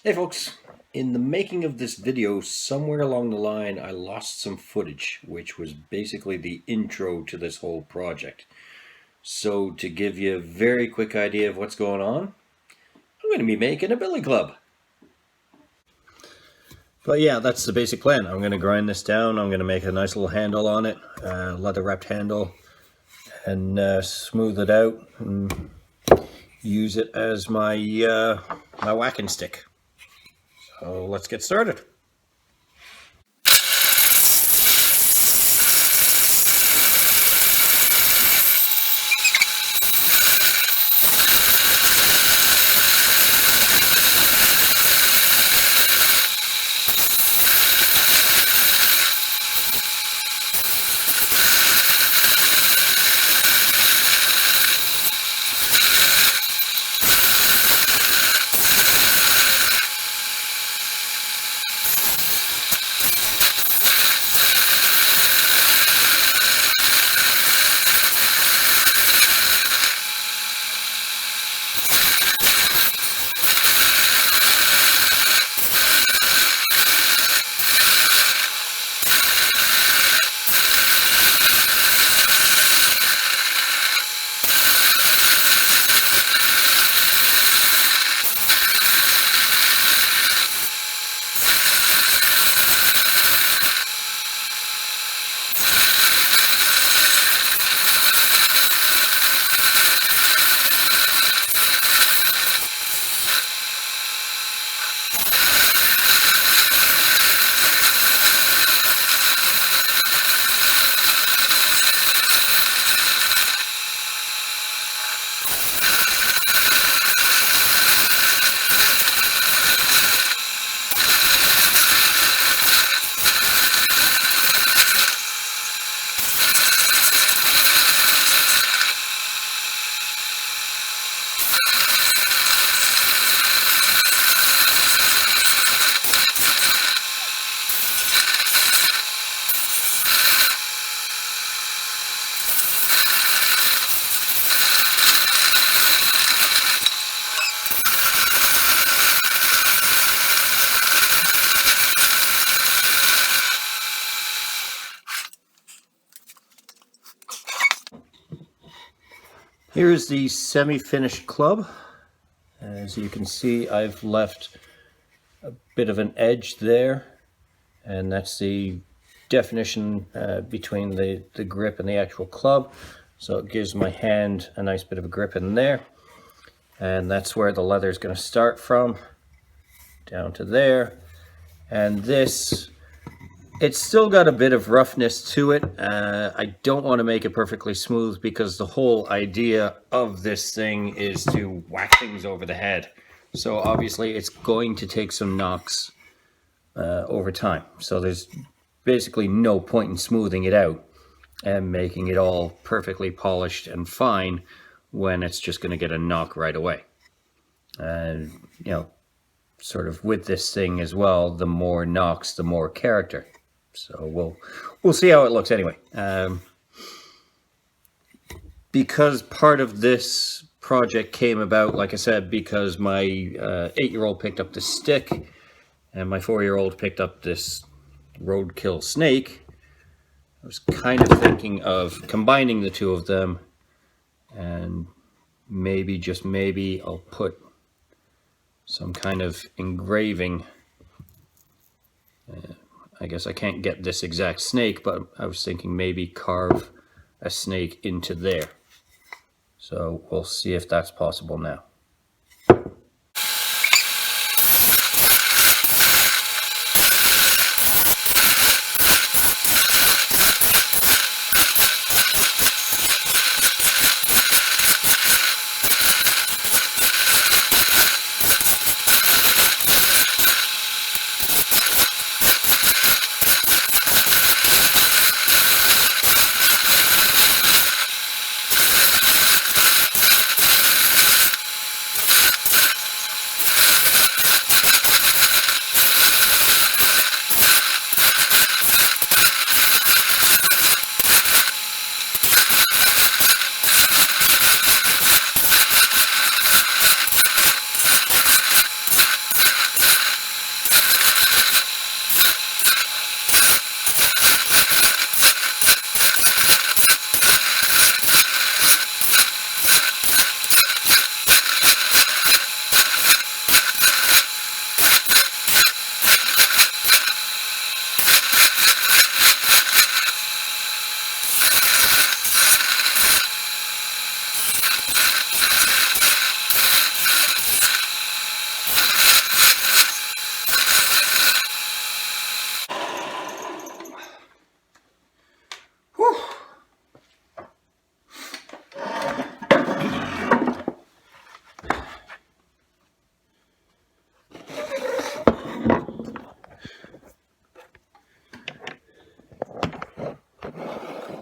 Hey folks, in the making of this video, somewhere along the line I lost some footage, which was basically the intro to this whole project. So to give you a very quick idea of what's going on, I'm going to be making a billy club. But yeah, that's the basic plan. I'm going to grind this down, I'm going to make a nice little handle on it, leather wrapped handle, and smooth it out and use it as my, my whacking stick. So let's get started. Here's the semi-finished club. As you can see, I've left a bit of an edge there, and that's the definition between the grip and the actual club. So it gives my hand a nice bit of a grip in there, and that's where the leather is going to start from, down to there. And this, it's still got a bit of roughness to it. I don't want to make it perfectly smooth because the whole idea of this thing is to whack things over the head. So obviously it's going to take some knocks over time. So there's basically no point in smoothing it out and making it all perfectly polished and fine when it's just going to get a knock right away. And you know, sort of with this thing as well, the more knocks, the more character. So we'll see how it looks anyway. Because part of this project came about, like I said, because my 8-year-old picked up this stick and my 4-year-old picked up this roadkill snake. I was kind of thinking of combining the two of them, and maybe, just maybe, I'll put some kind of engraving. I guess I can't get this exact snake, but I was thinking maybe carve a snake into there. So we'll see if that's possible now.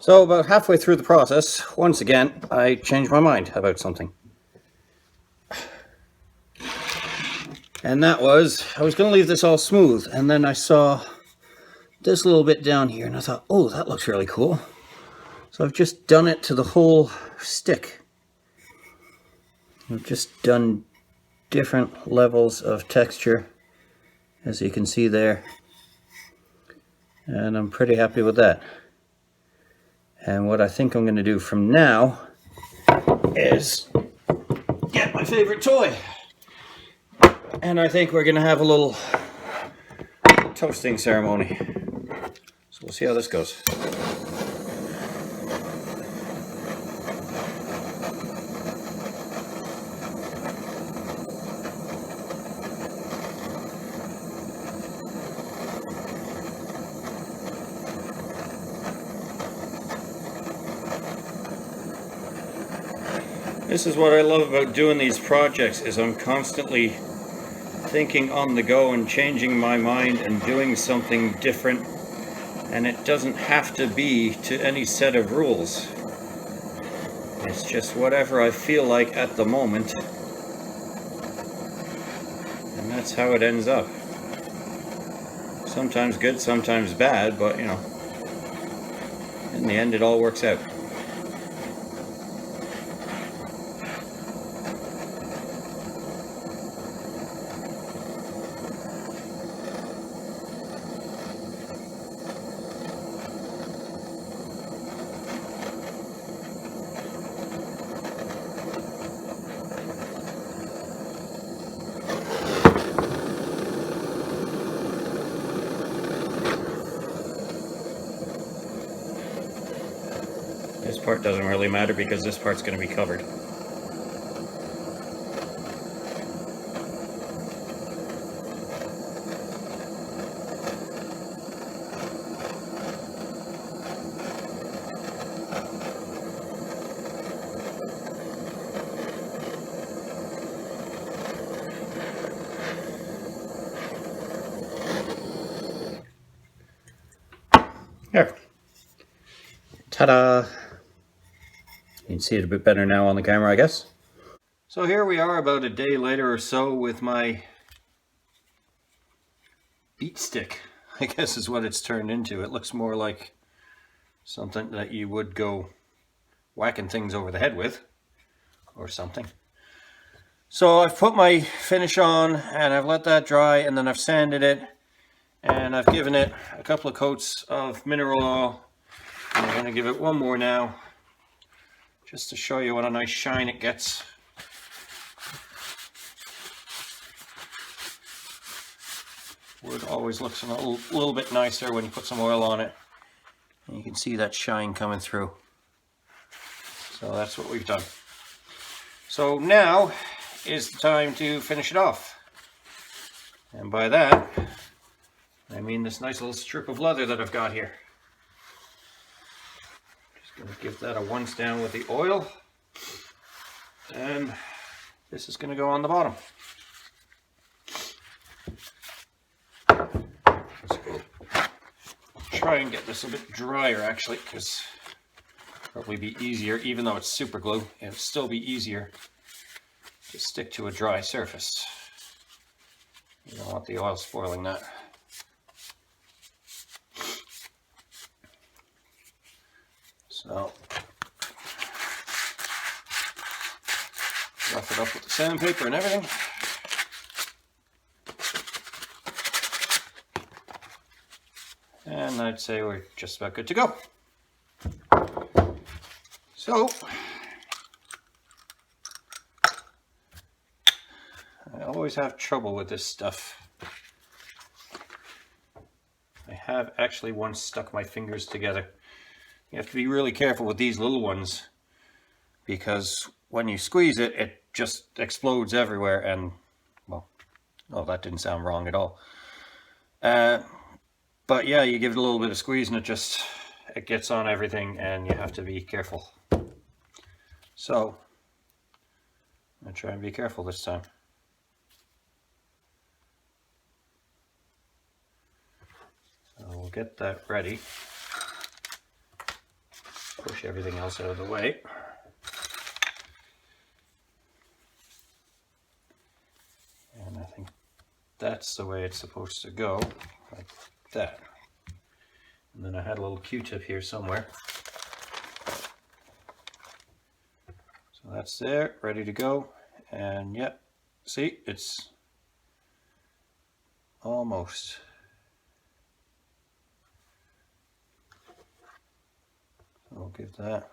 So about halfway through the process, once again, I changed my mind about something. And that was, I was going to leave this all smooth, and then I saw this little bit down here, and I thought, oh, that looks really cool. So I've just done it to the whole stick. I've just done different levels of texture, as you can see there. And I'm pretty happy with that. And what I think I'm going to do from now is get my favorite toy. And I think we're going to have a little toasting ceremony. So we'll see how this goes. This is what I love about doing these projects, is I'm constantly thinking on the go and changing my mind and doing something different, and it doesn't have to be to any set of rules. It's just whatever I feel like at the moment, and that's how it ends up. Sometimes good, sometimes bad, but you know, in the end it all works out. This part doesn't really matter because this part's going to be covered. Here. Ta-da! You can see it a bit better now on the camera, I guess. So here we are about a day later or so with my beat stick, I guess is what it's turned into. It looks more like something that you would go whacking things over the head with or something. So I've put my finish on and I've let that dry, and then I've sanded it and I've given it a couple of coats of mineral oil. And I'm going to give it one more now, just to show you what a nice shine it gets. Wood always looks a little bit nicer when you put some oil on it. And you can see that shine coming through. So that's what we've done. So now is the time to finish it off. And by that, I mean this nice little strip of leather that I've got here. Just going to give that a once down with the oil. And this is going to go on the bottom. Try and get this a bit drier actually, because probably be easier, even though it's super glue, it'll still be easier to stick to a dry surface. You don't want the oil spoiling that. So rough it up with the sandpaper and everything. And I'd say we're just about good to go. So, I always have trouble with this stuff. I have actually once stuck my fingers together. You have to be really careful with these little ones, because when you squeeze it, it just explodes everywhere and, well, oh, that didn't sound wrong at all. But yeah, you give it a little bit of squeeze and it gets on everything, and you have to be careful. So, I'm going to try and be careful this time. So we'll get that ready. push everything else out of the way. And I think that's the way it's supposed to go, like that. And then I had a little Q-tip here somewhere. So that's there, ready to go. And yep, see, it's almost. So I'll give that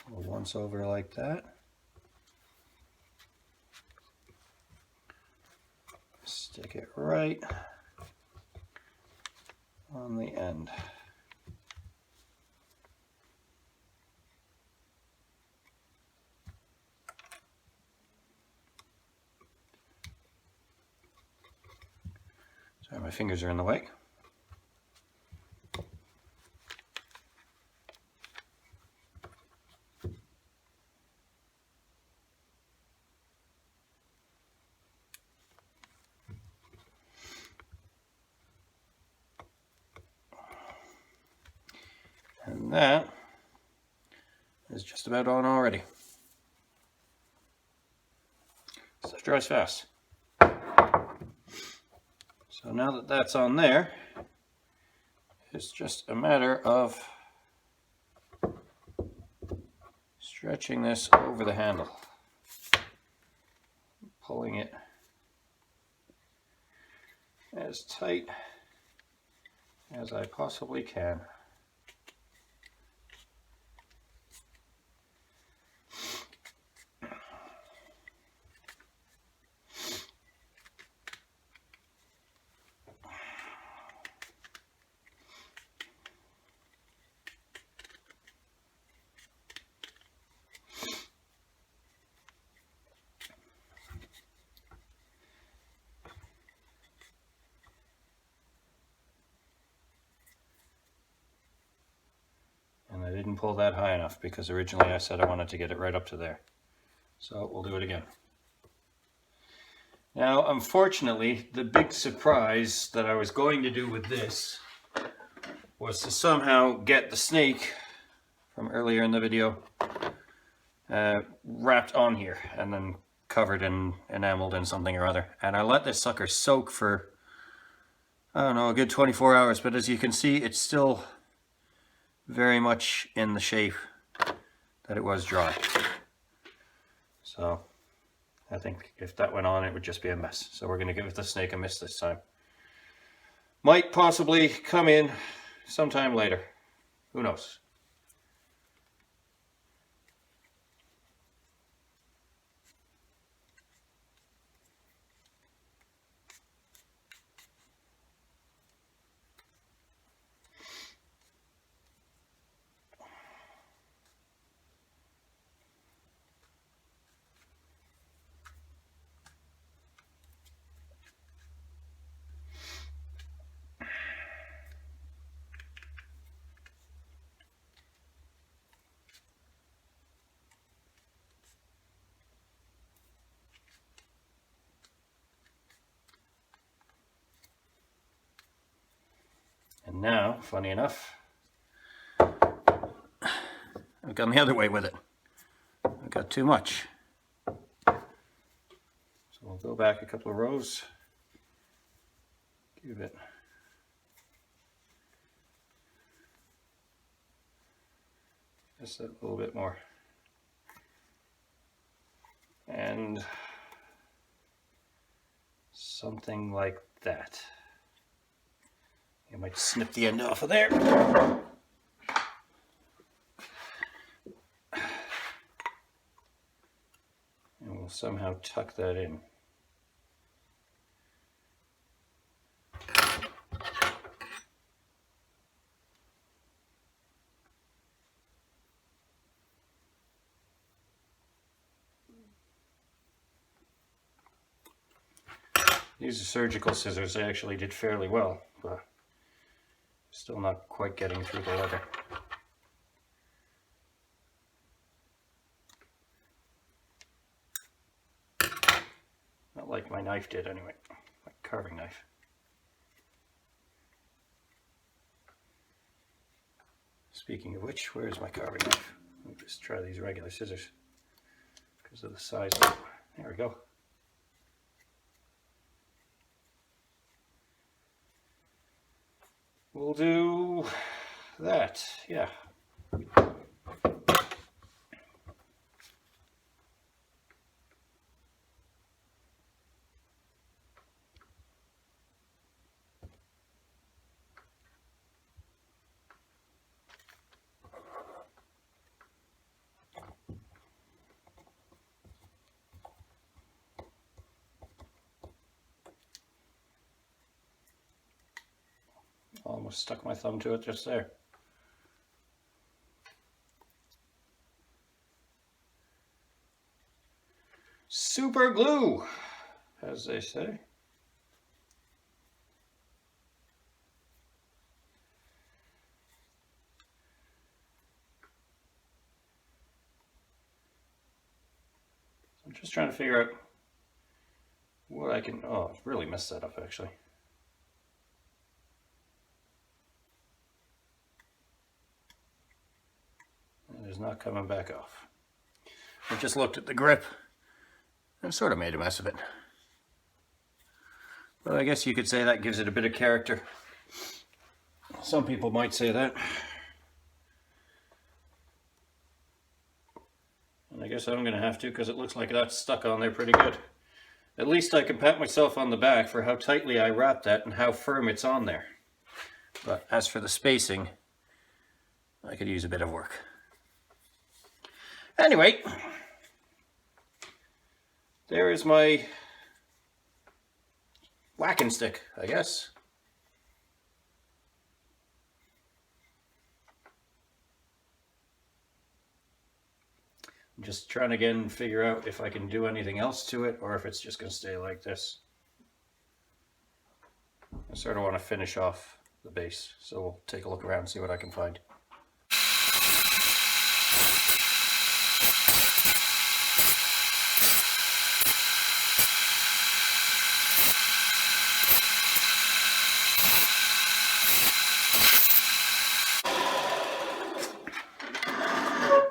a once over like that. Stick it right on the end. Sorry, my fingers are in the way. And that is just about on already. Stuff dries fast. So now that that's on there, it's just a matter of stretching this over the handle, pulling it as tight as I possibly can. I didn't pull that high enough because originally I said I wanted to get it right up to there. So we'll do it again. Now, unfortunately, the big surprise that I was going to do with this was to somehow get the snake from earlier in the video wrapped on here and then covered and enameled in something or other. And I let this sucker soak for, I don't know, a good 24 hours. But as you can see, it's still very much in the shape that it was dry. So I think if that went on, it would just be a mess. So we're going to give the snake a miss this time. Might possibly come in sometime later. Who knows? And now, funny enough, I've gone the other way with it. I've got too much. So we'll go back a couple of rows, give it just a little bit more. And something like that. I might snip the end off of there. And we'll somehow tuck that in. These are surgical scissors. They actually did fairly well, but still not quite getting through the leather. Not like my knife did anyway, my carving knife. Speaking of which, where's my carving knife? Let me just try these regular scissors because of the size. There we go. We'll do that, yeah. Almost stuck my thumb to it just there. Super glue, as they say. I'm just trying to figure out what I can, oh, I've really messed that up actually. It is not coming back off. I just looked at the grip and sort of made a mess of it. But I guess you could say that gives it a bit of character. Some people might say that. And I guess I'm going to have to, because it looks like that's stuck on there pretty good. At least I can pat myself on the back for how tightly I wrapped that and how firm it's on there. But as for the spacing, I could use a bit of work. Anyway, there is my whacking stick, I guess. I'm just trying to again figure out if I can do anything else to it or if it's just going to stay like this. I sort of want to finish off the base, so we'll take a look around and see what I can find.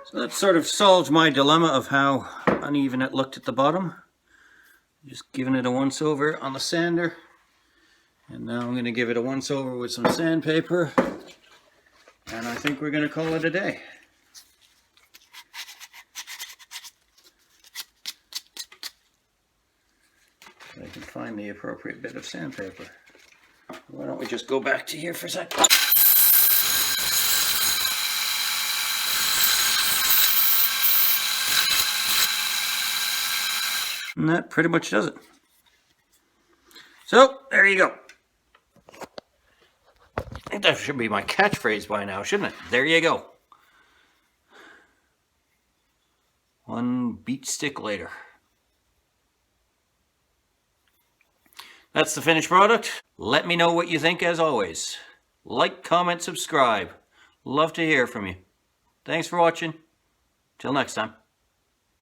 So that sort of solved my dilemma of how uneven it looked at the bottom. Just giving it a once over on the sander. And now I'm going to give it a once over with some sandpaper. And I think we're going to call it a day. I can find the appropriate bit of sandpaper. Why don't we just go back to here for a second? And that pretty much does it. So, there you go. I think that should be my catchphrase by now, shouldn't it? There you go. One beach stick later. That's the finished product. Let me know what you think as always. Like, comment, subscribe. Love to hear from you. Thanks for watching. Till next time.